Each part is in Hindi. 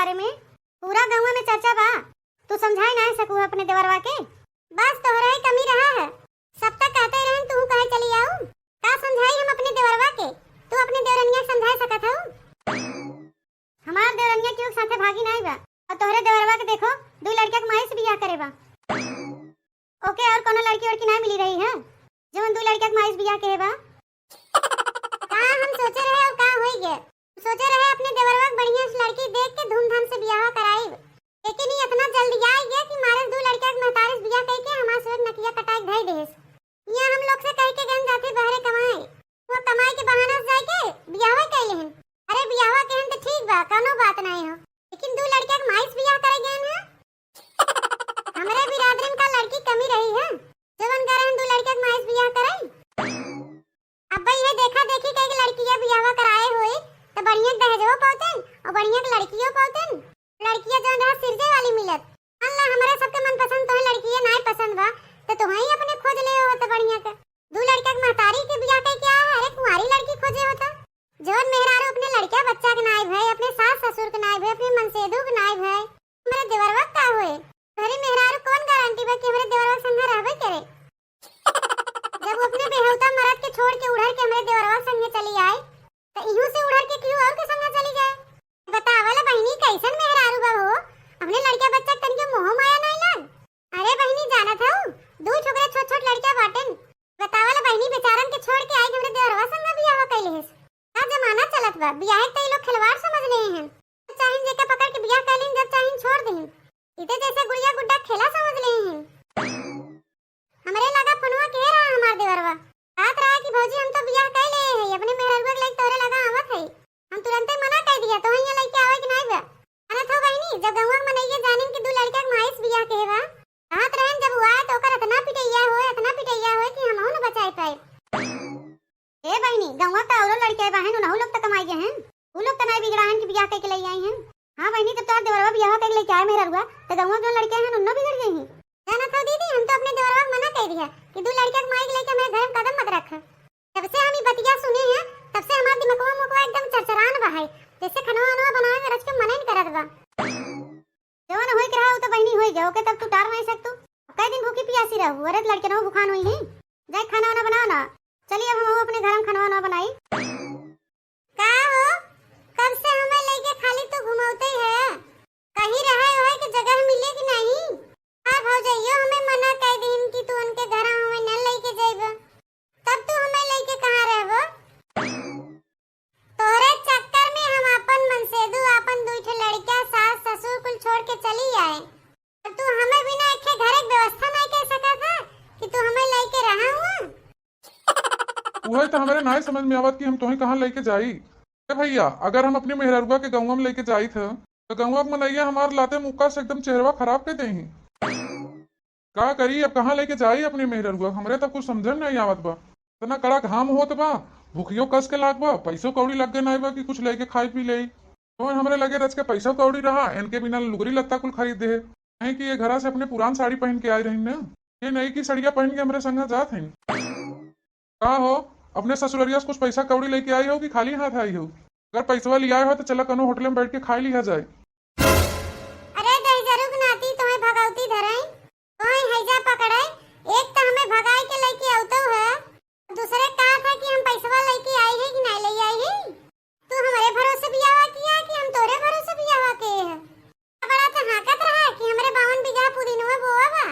बारे में पूरा गाँव में चर्चा बा। तू समझाए ना सकू अपने देवरवा के? बस तोहरा ही कमी रहा है। सब तक कहते रहन तू कहे चली आऊ। का समझाई हम अपने देवरवा के? तू अपने देवरनिया समझा सकत हऊ? हमार देवरनिया क्यों साथे भागी नहीं बा। और तोहरे देवरवा के देखो दो लड़किया के माई से बियाह करे बा। ओके और कोनो लड़की वड़की नहीं मिली रही है जवन दो लड़किया के माई से बियाह करे बा। का हम सोचे रहे और का होई गे? सोचे रहे अपने देवरवा के बढ़िया से लड़की देख के धूमधाम से बियाह कराई, लेकिन ये इतना जल्दी आई गया कि मारे दो लड़किया के महतारे से बियाह करके हमार सूरज नकिया कटाई धई देस। यहाँ हम लोग से कह के गन जाते बहरे कमाए, वो कमाई के बहाना से जाके बियाह कैले हैं। अरे बियाह कहन तो ठीक बा, कोनो बात नहीं हो, लेकिन दो लड़किया के माई से बियाह करे गए हैं। हमरे बिरादरी का लड़की कमी रही है जवन करन दो लड़किया के माई से बियाह कराई। अब भाई ये देखा देखी के लड़कियां बियाह कराए हुए तो बढ़िया दहेजो पाउतन और बढ़िया लड़कियों पाउतन। लड़कियां जो है सिरजे वाली मिलत। अल्लाह हमारे सबके मन पसंद तो है लड़कियां नहीं पसंद बा तो तुम्हें अपने खोज ले हो तो बढ़िया का दो लड़का के महतारी के बियाह के क्या है? अरे कुंवारी लड़की खोजे होता जोन मेहरारू अपने लड़का बच्चा के नाई भाई, अपने सास ससुर के नाई भाई, अपने मनसेदू के नाई भाई, मेरे देवरवा का होए घरे मेहरारू कौन गारंटी बा कि हमारे देवरवा संग रहबे करे? जब वो अपने बेहुदा मर्द के छोड़ के उड़र के हमारे देवरवा संग चली आए तो इहू से उड़र के क्यों और के संग चली जाए? बतावला बहनी कैसन मेहरारू बा हो? अपने लड़का बच्चा तन के मोह माया नहीं लग। अरे बहनी जानत हूं दो छोकरे छोट छोट लड़का बाटन। बतावला बहनी बेचारन के छोड़ के आई हमरे देवरवा संग बियाह कैले है। का जमाना चलत बा, बियाह त लोग खिलवाड़ समझ ले हैं। चाहे जेका पकड़ के बियाह कैलिन जब चाहे छोड़ दें। इते जैसे गुड़िया गुड्डा खेला समझ ले हैं। हमरे लगा फोनवा के रहा हमार देवरवा बात रहा कि भौजी हम तो बियाह कैले है, अपने मेहररुआ के लाइक तोरे लगा आवत है। हम तुरंत मना कर दिया तो यहाँ लइके आवे कि नहीं बा। अरे तो बहनी जब गंवा में मनइया जानिन कि दो लड़का के माईस बियाह के बा कहत रहन जब वो आए तो ओकर इतना पिटैया होए कि हमहु न बचाए पाए। ए बहनी गंवा का औरो लड़के बहन उनहु लोग त कमाई गए हैं, उ लोग त नहीं बिगड़ाहन कि बियाह के ले आई हैं। हां बहनी जब तोर देवरवा बियाह के लेके आए मेहररुआ तो गंवा जो लड़के हैं उन्नो बिगड़ गई हैं। जाना था दीदी हम तो अपने देवरवा मना कर दिया कि दो लड़का के माई के लेके हमारे घर में कदम मत रख। जब से हम ये बतिया सुने हैं तब से हमार दिमागवा मुकवा एकदम चरचरान बा है, जैसे खनवा बनावे में रच के मन नहीं करत बा। जवन होई के रहा तो बहनी होई गयो के तब तू टार नहीं सकतू। कई दिन भूखी प्यासी रहू, अरे लड़के न भूखान हुई है। जाए खाना वाना बनाओ ना। चलिए अब हम अपने घर में खाना वाना बनाई। का हो कब से हमें लेके खाली तो घुमाते है, कहीं रहे होए कि जगह मिले कि नहीं? हां भौजइयो हमें मना कर दिन कि तू उनके घर हमें न लेके जाइबो, तब तू हमें लेके कहां रहबो? तोरे चक्कर में हम अपन मनसेदू अपन दुइठे लड़का सास ससुर कुल छोड़ के चली आए और तू हमें बिना एक घर की व्यवस्था नहीं कर सका था कि तू हमें लेके रहा हुआ। वही तो हमारे नहीं समझ में आवत कि हम तुम्हें कहाँ लेके जाई। भैया अगर हम अपने मेहररुआ के गाँव में लेके जाई थे तो गाँव में मनैया हमारे लाते मुक्का से एकदम चेहरा खराब कर दे। का करी अब कहाँ लेके जाई अपने मेहररुआ? हमरे तो कुछ समझ नहीं आवत बा। इतना कड़ा घाम होत बा, भूखियो कस के लाग बा, पैसों कौड़ी लग गए नहीं बा कि कुछ लेके खाई पी ले। तो हमरे लगे रच के पैसा कौड़ी रहा इनके बिना लुगरी लत्ता कुल खरीद दे। नहीं कि ये घरा से अपने पुरान साड़ी पहन के आई रही ना, ये नहीं कि सड़िया पहन के हमारे संग जात हैं। का हो अपने ससुररिया से कुछ पैसा कौड़ी लेके आई हो कि खाली हाथ आई हो? अगर पैसा लिया हो तो चला कनो होटल में बैठ के खा लिया जाए। अरे दहजरुक नाती तुम्हें भगवती धराई तोहे हैजा पकड़ाई। एक तो हमें भगाई के लेके आउतो है, दूसरे कहा था कि हम पैसा लेके आई है कि नहीं ले आई है। तू हमारे भरोसे बियाह किया कि हम तोरे भरोसे बियाह के है? बड़ा तो हाकत रहा कि हमरे 52 बीघा पुदीनवा बोआ बा,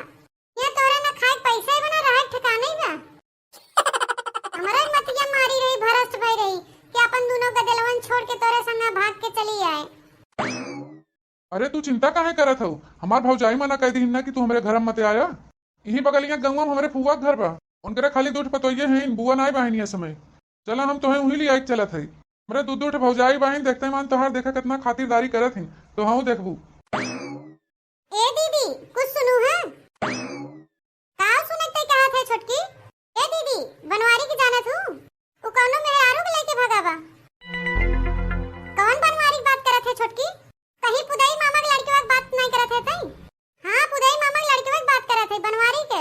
ये तोरे ना खाए पैसा ही बना रहा ठिकाने बा। हमारा मतिया मारी रही भरस भई रही कि अपन दोनों गदलवन छोड़ के तोरे संग भाग के चली आए। अरे तू चिंता काहे करत हो? हमार भौजाई मना कह दी ना कि तू हमारे घर में मत आया। यही बगलिया गंगा में हमारे फुआ घर बा, उनके खाली दूठ पतोइये हैं, बुआ नहीं बहनी समय। चला हम तुम्हें वही लिया चलत है। हमारे दू दूठ भौजाई बहन देखते मान तोहार देखा कितना खातिरदारी करत हैं तो हम देखबू। ए दीदी कुछ सुनू है? का सुनते कहा थे छोटकी? ए दीदी बनवारी की जानत हूं उ कोनो मेरे आरू के लेके भागा बा। कौन बनवारी की बात करत है छोटकी? कहीं पुदाई मामा के लड़के वाक बात नहीं करत है तई? हां पुदाई मामा के लड़के वाक बात करत है बनवारी के।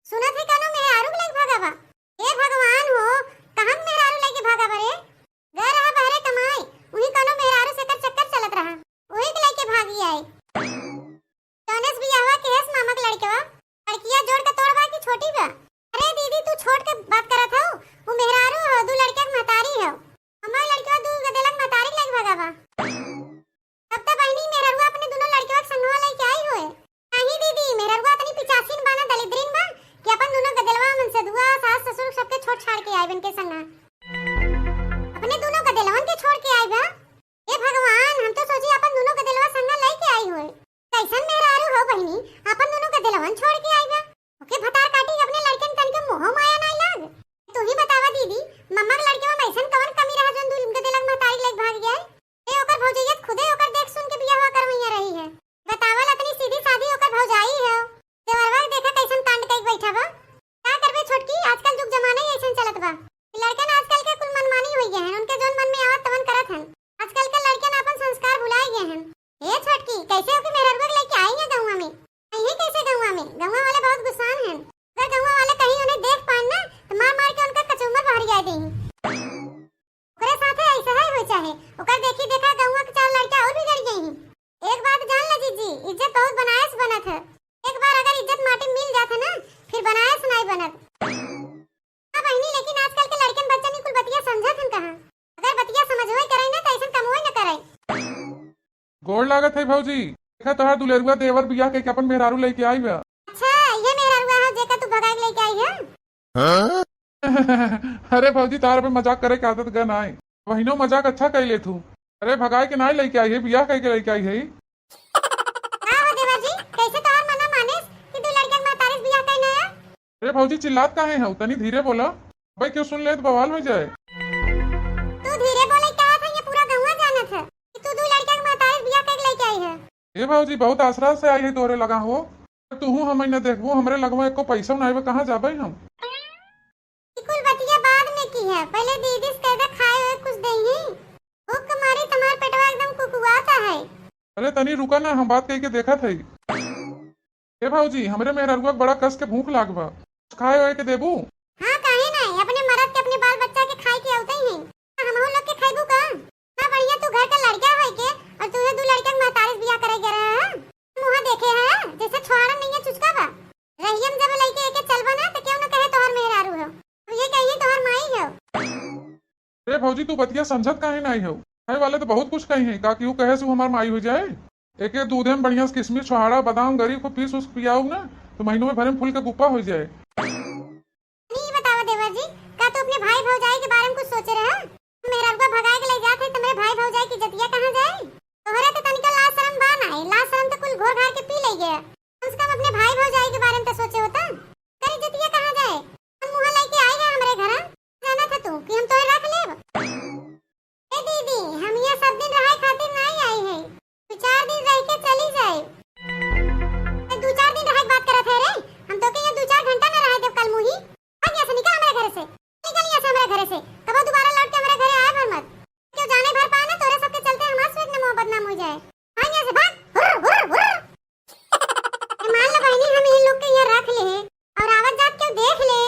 सुनत है कोनो मेरे आरू के लेके भागा बा। ए भगवान हो कहां मेरे आरू लेके भागा बा रे? घर रहा बहरे कमाई, वही कोनो मेरे आरू से कर चक्कर चलत रहा, वही के लेके भाग आजकल के लड़के ना अपन संस्कार भुलाए गए हैं। ए छोटकी, कैसे होके मेरा रुपया लेके आई है गौवा में? आई है कैसे गौवा में? गौवा वाले बहुत गुस्सान हैं। अगर गौवा वाले कहीं उन्हें देख पाए ना तो मार मार के उनका कचूमर बाहर जाए देही। ओकरे साथे ऐसा ही हो चाहे ओकर देखी देखा गौवा के 4 लड़का और बिगड़ गई हैं। एक बात जान ल जीजी, इज्जत बहुत बनाए से बनत है। एक बार अगर इज्जत माटी मिल जात है ना फिर बनाए से नहीं बनत। हां बहनी, लेकिन आजकल के लड़कन बच्चन ही कुल बतिया समझत हन कहां। अगर बतिया समझवे करे ना तो ऐसा कमोय न करे। गोड़ लागत है भौजी। देखा तोहार दुलेरुआ देवर बियाह के अपन मेहरारू लेके आई बा। अच्छा, ये मेरा रुआ है जेका तू भगाए लेके आई है। अरे भौजी, तार पे मजाक करे के आदत गन आए। वहीनो मजाक अच्छा कह ले तू। अरे भगाए के नहीं लेके आई है, बियाह कह के लेके आई है। हां हो देवर जी, कैसे तोहार मना मानेस कि तू लड़कन में तारीफ बियाह कइना है? अरे भौजी, चिल्लात काहे है? तनी धीरे बोला भाई, क्यों सुन ले तो बवाल हो जाए। तू धीरे बोले क्या था? ये पूरा गौवा जानत है कि तू दो लड़कन में तारीफ बियाह कइ लेके आई है। ए भौजी, बहुत आसरा से आई है तोरे लगा हो। तू हम न देखबो, हमरे लगवा एको पैसा नहीं बा, कहां जाबे हम? कुल बतिया बाद में की है, पहले दीदी से कह दे खाए हुए कुछ देही। भूख के मारे तुम्हार पेटवा एकदम कुकुआता है। अरे तनी रुका ना, हम बात कह के देखा थई। ए भौजी, हमरे मेहरारुआ के बड़ा कस के भूख लागबा, कुछ खाए होए के देबू? हां काहे नहीं, अपने मर्द के अपने बाल बच्चा के खाए के औते ही हम लोग के खाइबू का। ना बढ़िया तू घर का लड़का है के और तू दो लड़का में तारीफ बियाह करे गे रहा है। मुंह देखे है जैसे छोड़ा नहीं है चुचका बा। रहियम जब लइके एके चलबा ना तो क्यों न कहे तोहर मेहरारू हो, तो ये कहिए तोहर माई हो। अरे भौजी, तू बतिया समझत काहे नहीं हो? खाए वाले तो बहुत कुछ कही है, का कि कहे से हमार माई हो जाए। एक दूधे में बढ़िया किशमिश छोहाड़ा बादाम गरी को पीस उस पियाऊ ना तो महीनों में भरे में फूल के गुप्पा हो जाए। नहीं बतावा देवर जी, का तू अपने भाई भौजाई के बारे में कुछ सोचे रहा? मेरा रुपया भगाए के ले जाते तो मेरे भाई भौजाई की जतिया कहां जाए? तोहरे तो तनिका लाज शर्म बा ना, लाज शर्म तो कुल घोर घार के पी ले गया। कम से कम अपने भाई भौजाई के बारे में तो सोचे होता। तेरी जतिया कहां जाए? हम मुंह लेके आए हैं हमरे घर, जाना था तू कि हम तोरे रख लेब। ए दीदी, हम ये सब दिन रहे खातिर नहीं आई है, 2-4 दिन रह के चली जाए। 2-4 दिन रहे बात करत है रे, हम तो के ये 2-4 घंटा ना रहे देव कल मुही। आ गया से निकल हमारे घर से, निकल यहाँ से हमारे घर से, कब दोबारा लौट के हमारे घरे आए भर मत। क्यों जाने भर पाए ना तोरे सबके चलते हमार से इतना मोहब्बत नाम हो जाए। आ यहाँ से भाग, हुर हुर हुर। मान लो बहनी, हम इन लोग के यहाँ रख ले और आवत जात क्यों देख ले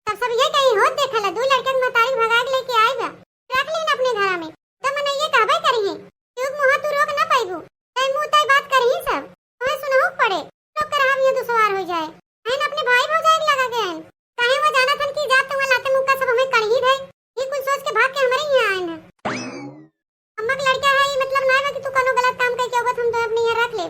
तब सब ये कहीं होत देखला दो लड़के के मतारी भगा के लेके आए बा, रख ले ना अपने घर में। तो मन ये कहबे करी है क्यों मुंह तू रोक ना पाइबू, तय मुंह तय बात करी सब तुम्हें सुनहु पड़े, लोग कर हम ये दुश्वार हो जाए। हैं अपने भाई भौजाई के लगा गए हैं, काहे वो जाना थन की जात तुम्हारे लाते मुक्का सब हमें कढ़ी दे, ये कुछ सोच के भाग के हमारे यहाँ आए ना। अम्मा का लड़का है ये मतलब ना है कि तू कोनो गलत काम करके होगा हम तो अपने यहाँ रख ले।